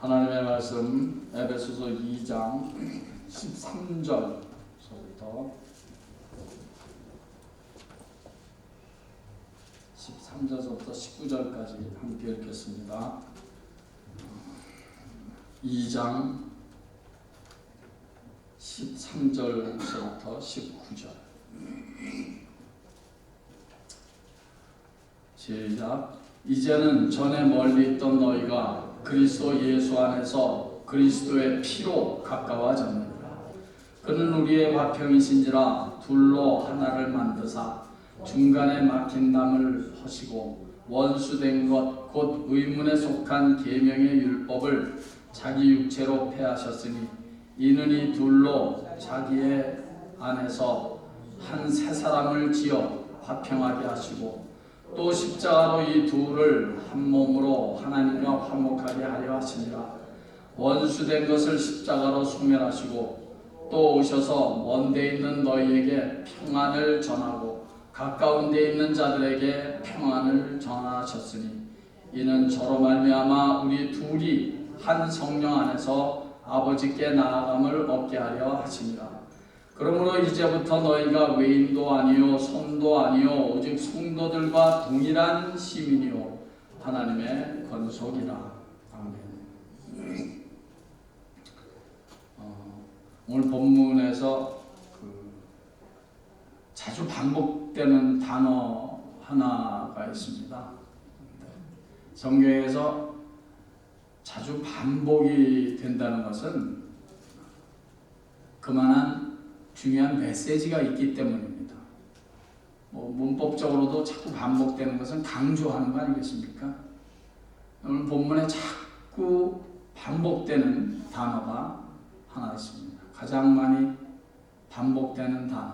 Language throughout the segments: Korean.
하나님의 말씀 에베소서 2장 13절서부터 19절까지 함께 읽겠습니다. 2장 13절서부터 19절 시작. 이제는 전에 멀리 있던 너희가 그리스도 예수 안에서 그리스도의 피로 가까워졌느니라. 그는 우리의 화평이신지라 둘로 하나를 만드사 중간에 막힌 담을 허시고 원수된 것 곧 의문에 속한 계명의 율법을 자기 육체로 폐하셨으니 이는 이 둘로 자기의 안에서 한 새 사람을 지어 화평하게 하시고 또 십자가로 이 둘을 한 몸으로 하나님과 화목하게 하려 하시니라. 원수된 것을 십자가로 소멸하시고 또 오셔서 먼 데 있는 너희에게 평안을 전하고 가까운 데 있는 자들에게 평안을 전하셨으니 이는 저로 말미암아 우리 둘이 한 성령 안에서 아버지께 나아감을 얻게 하려 하심이라. 그러므로 이제부터 너희가 외인도 아니요 손도 아니요 오직 성도들과 동일한 시민이요 하나님의 권속이라. 아멘. 오늘 본문에서 자주 반복되는 단어 하나가 있습니다. 성경에서 자주 반복이 된다는 것은 그만한 중요한 메시지가 있기 때문입니다. 문법적으로도 자꾸 반복되는 것은 강조하는 거 아니겠습니까? 오늘 본문에 자꾸 반복되는 단어가 하나 있습니다. 가장 많이 반복되는 단어,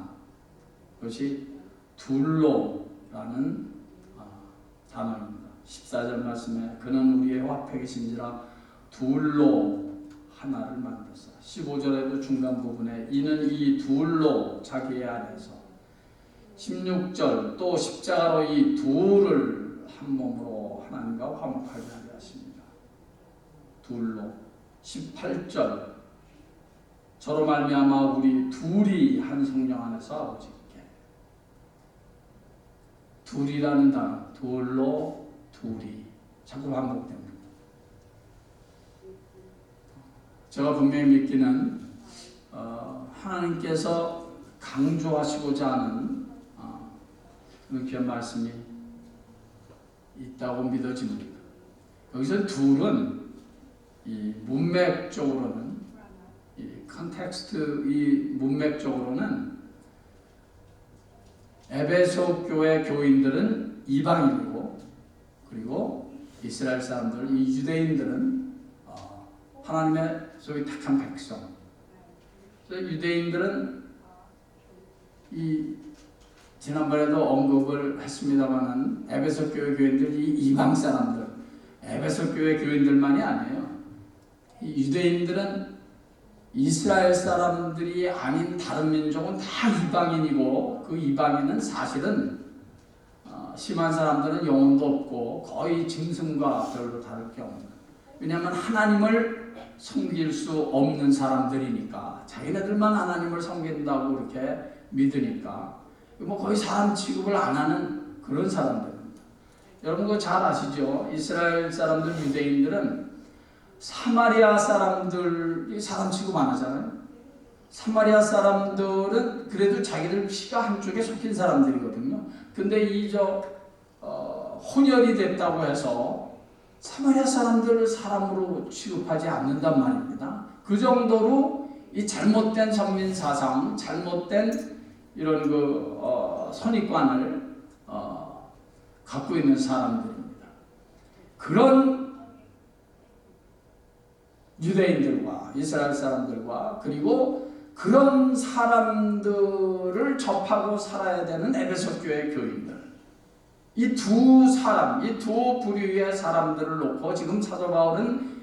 그것이 둘로라는 단어입니다. 14절 말씀에 그는 우리의 화평이신지라 둘로 하나를 만들었어. 15절에도 중간 부분에 이는 이 둘로 자기의 안에서 16절 또 십자가로 이 둘을 한 몸으로 하나님과 화목하게 하려 하십니다. 둘로 18절 저로 말미암아 우리 둘이 한 성령 안에서 아버지께 둘이라는 단어 둘로 둘이 자꾸 반복됩니다. 제가 분명히 믿기는 하나님께서 강조하시고자 하는 그런 귀한 말씀이 있다고 믿어집니다. 여기서 둘은 이 문맥적으로는 이 컨텍스트 이 문맥적으로는 에베소 교회 교인들은 이방인이고 그리고 이스라엘 사람들 이 유대인들은 하나님의 소위 택한 백성. 유대인들은 이 지난번에도 언급을 했습니다만은 에베소 교회 교인들이 이방 사람들, 에베소 교회 교인들만이 아니에요. 이 유대인들은 이스라엘 사람들이 아닌 다른 민족은 다 이방인이고 그 이방인은 사실은 심한 사람들은 영혼도 없고 거의 짐승과 별로 다를 게 없는. 왜냐하면 하나님을 섬길 수 없는 사람들이니까 자기네들만 하나님을 섬긴다고 이렇게 믿으니까 거의 사람 취급을 안 하는 그런 사람들입니다. 여러분 그거 잘 아시죠? 이스라엘 사람들 유대인들은 사마리아 사람들이 사람 취급 안 하잖아요. 사마리아 사람들은 그래도 자기들 피가 한쪽에 섞인 사람들이거든요. 근데 혼혈이 됐다고 해서 사마리아 사람들을 사람으로 취급하지 않는단 말입니다. 그 정도로 이 잘못된 선민 사상, 잘못된 이런 선입관을 갖고 있는 사람들입니다. 그런 유대인들과 이스라엘 사람들과 그리고 그런 사람들을 접하고 살아야 되는 에베소 교회 교인들. 이 두 사람, 이 두 부류의 사람들을 놓고 지금 사도 바울은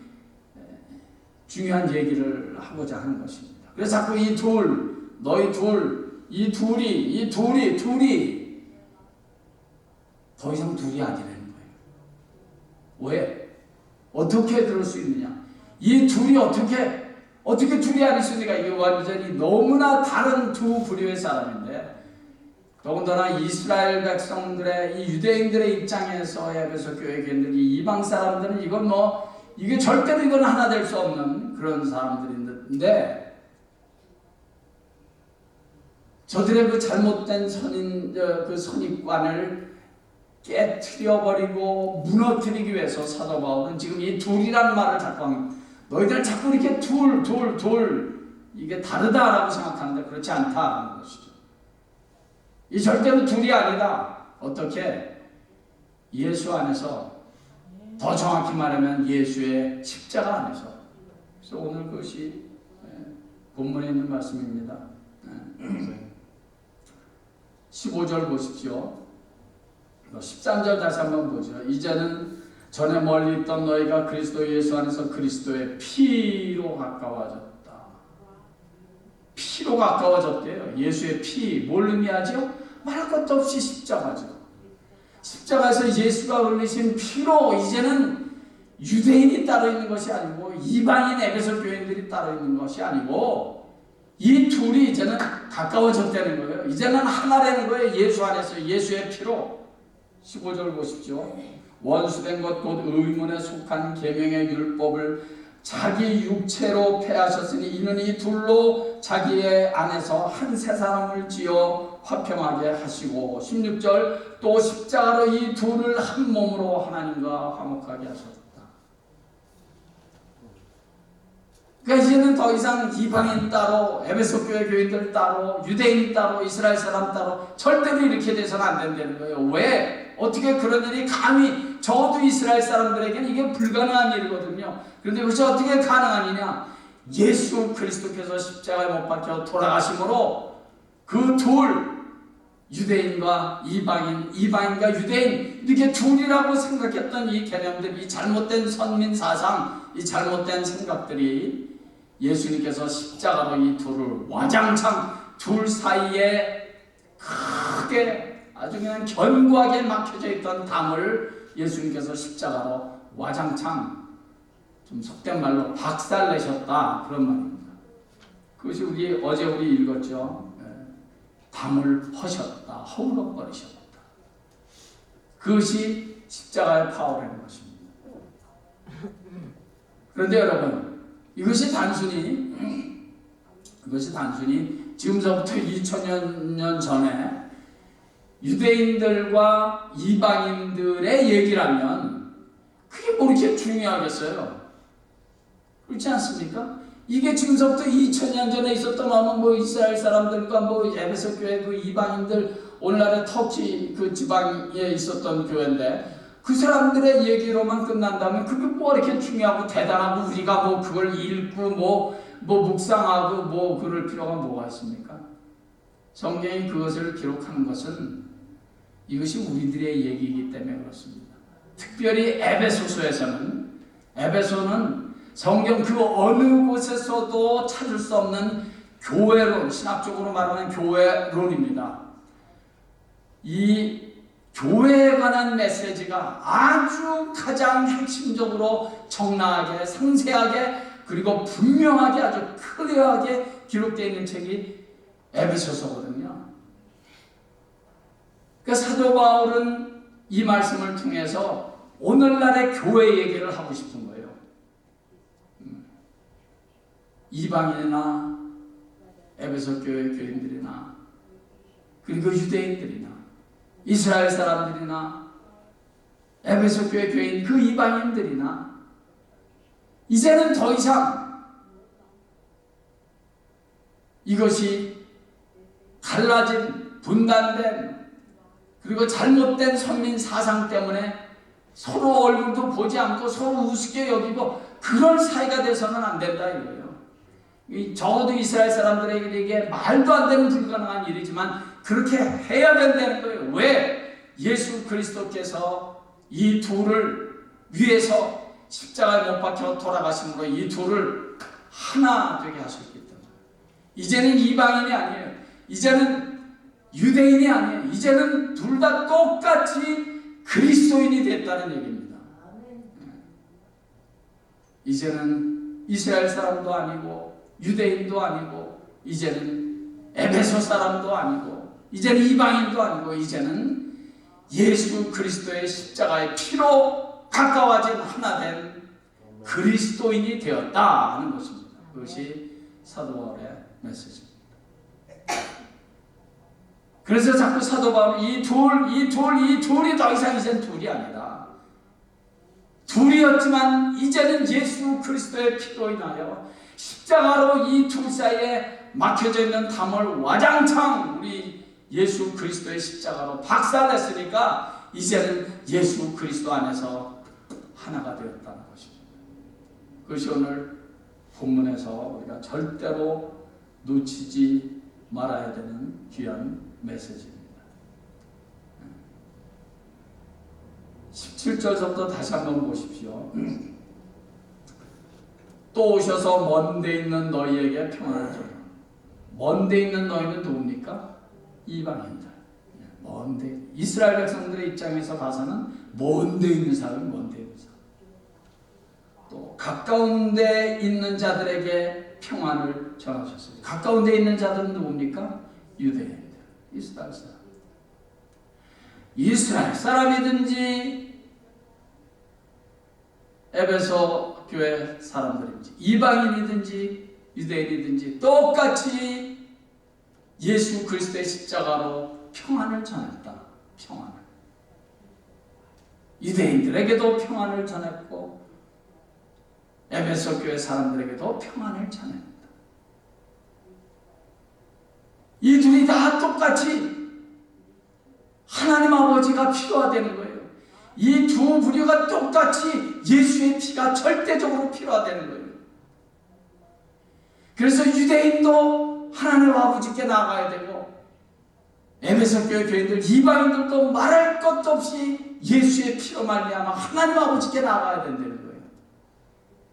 중요한 얘기를 하고자 하는 것입니다. 그래서 자꾸 이 둘, 너희 둘, 이 둘이 더 이상 둘이 아니라는 거예요. 왜? 어떻게 그럴 수 있느냐? 이 둘이 어떻게 둘이 아닐 수 있습니까? 이게 완전히 너무나 다른 두 부류의 사람인데, 더군다나 이스라엘 백성들의 이 유대인들의 입장에서 에베소 교회 교인들이 이방 사람들은 이게 절대로 이건 하나 될 수 없는 그런 사람들인데, 저들의 그 잘못된 선입관을 깨트려버리고 무너뜨리기 위해서 사도 바울은 지금 이 둘이라는 말을 자꾸 합니다. 너희들 자꾸 이렇게 둘 이게 다르다라고 생각하는데 그렇지 않다는 것이죠. 이 절대로 둘이 아니다. 어떻게? 예수 안에서, 더 정확히 말하면 예수의 십자가 안에서. 그래서 오늘 그것이 본문에 있는 말씀입니다. 15절 보십시오. 13절 다시 한번 보죠. 이제는 전에 멀리 있던 너희가 그리스도 예수 안에서 그리스도의 피로 가까워졌다. 피로 가까워졌대요. 예수의 피, 뭘 의미하죠? 말할 것도 없이 십자가죠. 십자가에서 예수가 흘리신 피로 이제는 유대인이 따로 있는 것이 아니고 이방인 에베소 교인들이 따로 있는 것이 아니고 이 둘이 이제는 가까워졌다는 거예요. 이제는 하나라는 거예요. 예수 안에서 예수의 피로. 15절 보십시오. 원수된 것 곧 의문에 속한 계명의 율법을 자기 육체로 폐하셨으니 이는 이 둘로 자기의 안에서 한 세 사람을 지어 화평하게 하시고, 16절 또 십자가로 이 둘을 한 몸으로 하나님과 화목하게 하셨다. 그러니까 이제는 더 이상 이방인 따로, 에베소 교회 교인들 따로, 유대인 따로, 이스라엘 사람 따로 절대로 이렇게 돼서는 안 된다는 거예요. 왜? 어떻게 그런 일이 감히, 적어도 이스라엘 사람들에게는 이게 불가능한 일이거든요. 그런데 그것이 어떻게 가능하느냐? 예수 그리스도께서 십자가에 못 박혀 돌아가심으로 그 둘, 유대인과 이방인, 이방인과 유대인, 이렇게 둘이라고 생각했던 이 개념들, 이 잘못된 선민 사상, 이 잘못된 생각들이 예수님께서 십자가로 이 둘을 와장창 둘 사이에 크게 아주 그냥 견고하게 막혀져 있던 담을 예수님께서 십자가로 와장창, 좀 속된 말로 박살내셨다, 그런 말입니다. 그것이 어제 우리 읽었죠. 담을 퍼셨다, 허물어버리셨다. 그것이 십자가의 파워라는 것입니다. 그런데 여러분, 이것이 단순히 지금서부터 2000년 전에 유대인들과 이방인들의 얘기라면 그게 뭐 이렇게 중요하겠어요? 그렇지 않습니까? 이게 지금서부터 2000년 전에 있었던 이스라엘 사람들과 에베소 교회 그 이방인들, 오늘날의 터키 그 지방에 있었던 교회인데 그 사람들의 얘기로만 끝난다면 그게 뭐 이렇게 중요하고 대단하고 우리가 그걸 읽고 묵상하고 그럴 필요가 뭐가 있습니까? 성경이 그것을 기록하는 것은 이것이 우리들의 얘기이기 때문에 그렇습니다. 특별히 에베소는 성경 그 어느 곳에서도 찾을 수 없는 교회론, 신학적으로 말하는 교회론입니다. 이 교회에 관한 메시지가 아주 가장 핵심적으로 적나하게, 상세하게, 그리고 분명하게, 아주 클리어하게 기록되어 있는 책이 에베소서거든요. 그러니까 사도 바울은 이 말씀을 통해서 오늘날의 교회 얘기를 하고 싶은 거예요. 이방인이나 에베소 교회 교인들이나 그리고 유대인들이나 이스라엘 사람들이나 에베소 교회 교인 그 이방인들이나 이제는 더 이상 이것이 갈라진, 분단된, 그리고 잘못된 선민 사상 때문에 서로 얼굴도 보지 않고 서로 우습게 여기고 그런 사이가 돼서는 안 된다 이거예요. 적어도 이스라엘 사람들에게 말도 안 되는 불가능한 일이지만 그렇게 해야 된다는 거예요. 왜? 예수 그리스도께서 이 둘을 위해서 십자가에 못 박혀 돌아가심으로 이 둘을 하나 되게 하셨기 때문에 이제는 이방인이 아니에요. 이제는 유대인이 아니에요. 이제는 둘 다 똑같이 그리스도인이 됐다는 얘기입니다. 이제는 이스라엘 사람도 아니고 유대인도 아니고 이제는 에베소 사람도 아니고 이제는 이방인도 아니고 이제는 예수 그리스도의 십자가의 피로 가까워진 하나 된 그리스도인이 되었다 하는 것입니다. 그것이 사도 바울의 메시지입니다. 그래서 자꾸 사도 바울이 이 둘이 더 이상 이제는 둘이 아니다. 둘이었지만 이제는 예수 그리스도의 피로 인하여 십자가로 이 둘 사이에 막혀져 있는 담을 와장창 우리 예수 그리스도의 십자가로 박살냈으니까 이제는 예수 그리스도 안에서 하나가 되었다는 것입니다. 그것이 오늘 본문에서 우리가 절대로 놓치지 말아야 되는 귀한 메시지입니다. 17절부터 다시 한번 보십시오. 또 오셔서 먼데 있는 너희에게 평안을 주라. 먼데 있는 너희는 누굽니까? 이방인들. 먼데 이스라엘 백성들의 입장에서 봐서는 먼데 있는 사람이 먼데 있는 사람. 또 가까운 데 있는 자들에게 평안을 전하셨어요. 가까운 데 있는 자들은 누굽니까? 유대인들. 이스라엘 사람. 이스라엘 사람이든지 에베소 교회 사람들인지 이방인이든지 유대인이든지 똑같이 예수 그리스도의 십자가로 평안을 전했다. 평안을. 유대인들에게도 평안을 전했고 에베소 교회 사람들에게도 평안을 전했다. 이 둘이 다 똑같이 하나님 아버지가 필요하다는 거예요. 이 두 부류가 똑같이 예수의 피가 절대적으로 필요하다는 거예요. 그래서 유대인도 하나님 아버지께 나아가야 되고 에베소 교회 교인들 이방인들도 말할 것도 없이 예수의 피로 말미암아 하나님 아버지께 나아가야 된다는 거예요.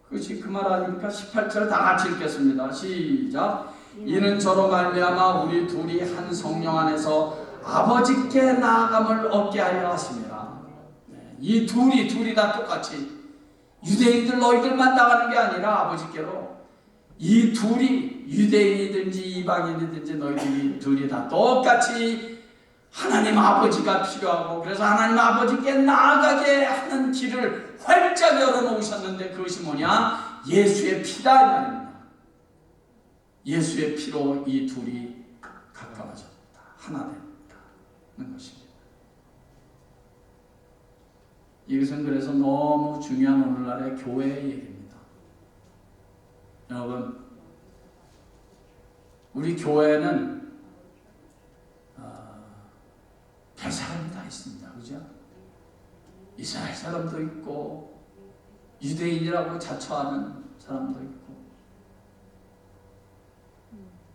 그것이 그 말 아닙니까? 18절 다 같이 읽겠습니다. 시작. 이는 저로 말미암아 우리 둘이 한 성령 안에서 아버지께 나아감을 얻게 하려 하심이라. 이 둘이 다 똑같이 유대인들 너희들만 나가는 게 아니라 아버지께로 이 둘이 유대인이든지 이방인이든지 너희들이 둘이 다 똑같이 하나님 아버지가 필요하고 그래서 하나님 아버지께 나아가게 하는 길을 활짝 열어놓으셨는데 그것이 뭐냐? 예수의 피다 이 말입니다. 예수의 피로 이 둘이 가까워졌다. 하나 된다는 것입니다. 이것은 그래서 너무 중요한 오늘날의 교회의 얘기입니다. 여러분, 우리 교회는 별 사람이 다 있습니다. 그죠? 이스라엘 사람도 있고 유대인이라고 자처하는 사람도 있고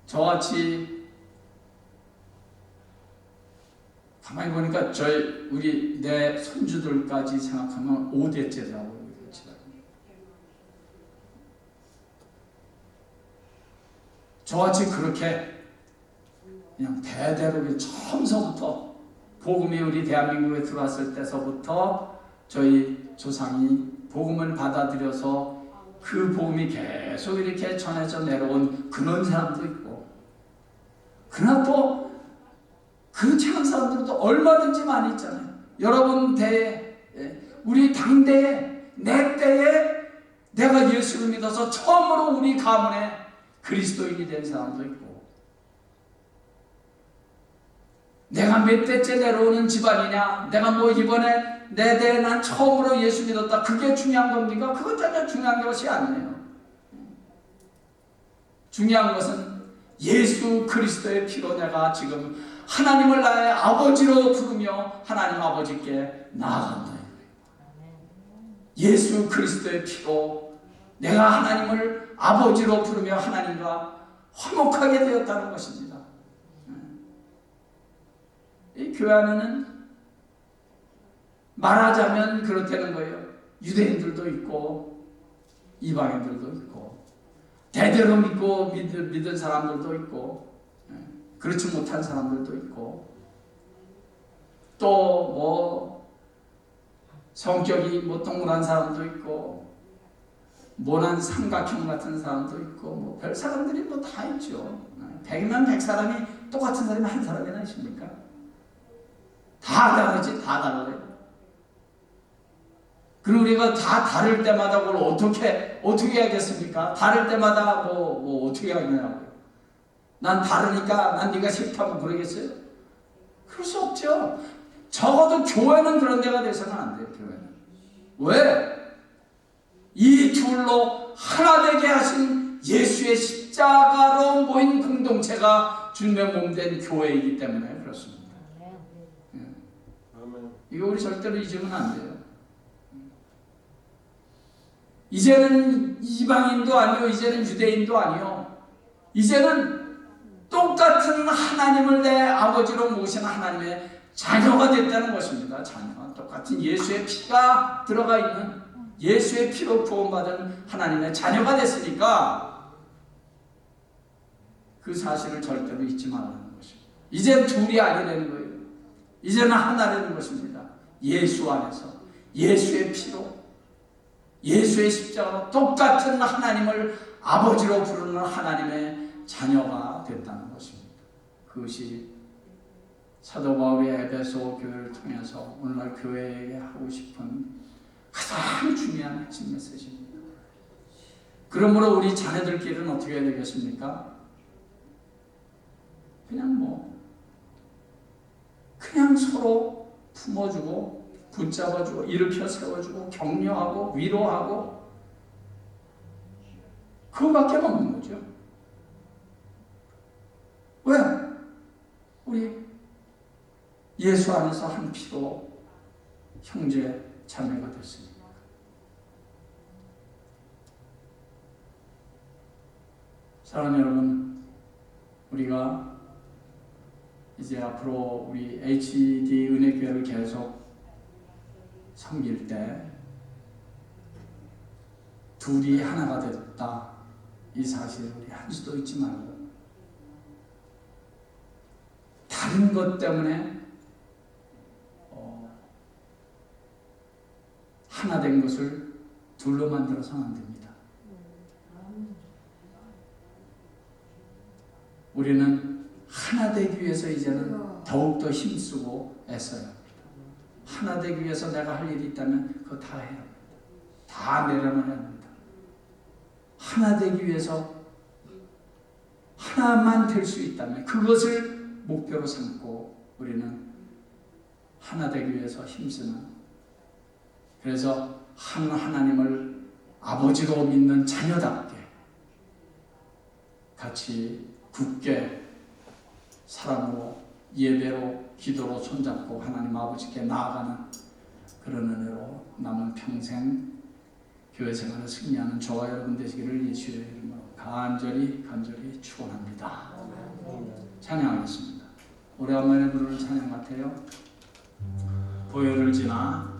저같이 가만히 보니까 내 손주들까지 생각하면 5대째라고 저같이 그렇게 그냥 대대로 처음서부터 복음이 우리 대한민국에 들어왔을 때서부터 저희 조상이 복음을 받아들여서 그 복음이 계속 이렇게 전해져 내려온 그런 사람도 있고 그러나 또 그렇지 않은 사람들도 얼마든지 많이 있잖아요. 여러분 때에 우리 당대에 내 때에 내가 예수를 믿어서 처음으로 우리 가문에 그리스도인이 된 사람도 있고 내가 몇 대째 내려오는 집안이냐 내가 뭐 이번에 내 대에 난 처음으로 예수 믿었다 그게 중요한 겁니까? 그건 전혀 중요한 것이 아니에요. 중요한 것은 예수 그리스도의 피로 내가 지금 하나님을 나의 아버지로 부르며 하나님 아버지께 나아간다. 예수 그리스도의 피로 내가 하나님을 아버지로 부르며 하나님과 화목하게 되었다는 것입니다. 이 교회 안에는 말하자면 그렇다는 거예요. 유대인들도 있고 이방인들도 있고 대대로 믿고 믿은 사람들도 있고 그렇지 못한 사람들도 있고 또 뭐 성격이 뭐 동물한 사람도 있고 모난 삼각형 같은 사람도 있고 뭐 별 사람들이 뭐 다 있죠. 100명 100사람이 똑같은 사람이 한 사람이나 있습니까? 다 다르지, 다 달라요. 그리고 우리가 다 다를 때마다 그걸 어떻게 하겠습니까? 다를 때마다 뭐 어떻게 하냐고요. 난 다르니까 난 네가 싫다고 그러겠어요? 그럴 수 없죠. 적어도 교회는 그런 데가 돼서는 안 돼요. 교회는. 왜? 이 둘로 하나 되게 하신 예수의 십자가로 모인 공동체가 주님의 몸된 교회이기 때문에 그렇습니다. 이거 우리 절대로 잊으면 안 돼요. 이제는 이방인도 아니요, 이제는 유대인도 아니요, 이제는 똑같은 하나님을 내 아버지로 모신 하나님의 자녀가 됐다는 것입니다. 자녀. 똑같은 예수의 피가 들어가 있는, 예수의 피로 구원받은 하나님의 자녀가 됐으니까 그 사실을 절대로 잊지 말라는 것입니다. 이제는 둘이 아니라는 거예요. 이제는 하나라는 것입니다. 예수 안에서 예수의 피로, 예수의 십자가로 똑같은 하나님을 아버지로 부르는 하나님의 자녀가 됐다는 것입니다. 그것이 사도 바울의 에베소 교회를 통해서 오늘날 교회에게 하고 싶은 가장 중요한 핵심 메시지입니다. 그러므로 우리 자녀들끼리는 어떻게 해야 되겠습니까? 그냥 서로 품어주고 붙잡아주고 일으켜 세워주고 격려하고 위로하고 그거밖에 없는 거죠. 왜? 우리 예수 안에서 한 피로 형제 자매가 됐습니다. 사랑하는 여러분, 우리가 이제 앞으로 우리 HD 은혜교회를 계속 섬길 때 둘이 하나가 됐다, 이 사실을 우리 한수도 잊지 말고 다른 것 때문에 하나 된 것을 둘로 만들어서는 안 됩니다. 우리는 하나 되기 위해서 이제는 더욱더 힘쓰고 애써야 합니다. 하나 되기 위해서 내가 할 일이 있다면 그거 다 해야 합니다. 다 내려놔야 합니다. 하나 되기 위해서 하나만 될 수 있다면 그것을 목표로 삼고 우리는 하나 되기 위해서 힘쓰는, 그래서 한 하나님을 아버지로 믿는 자녀답게 같이 굳게 사랑으로 예배로 기도로 손잡고 하나님 아버지께 나아가는 그런 은혜로 남은 평생 교회 생활을 승리하는 저와 여러분 되시기를 예수의 이름으로 간절히 축원합니다. 찬양하겠습니다. 오래간만에 부르는 찬양 같아요. 보혈을 지나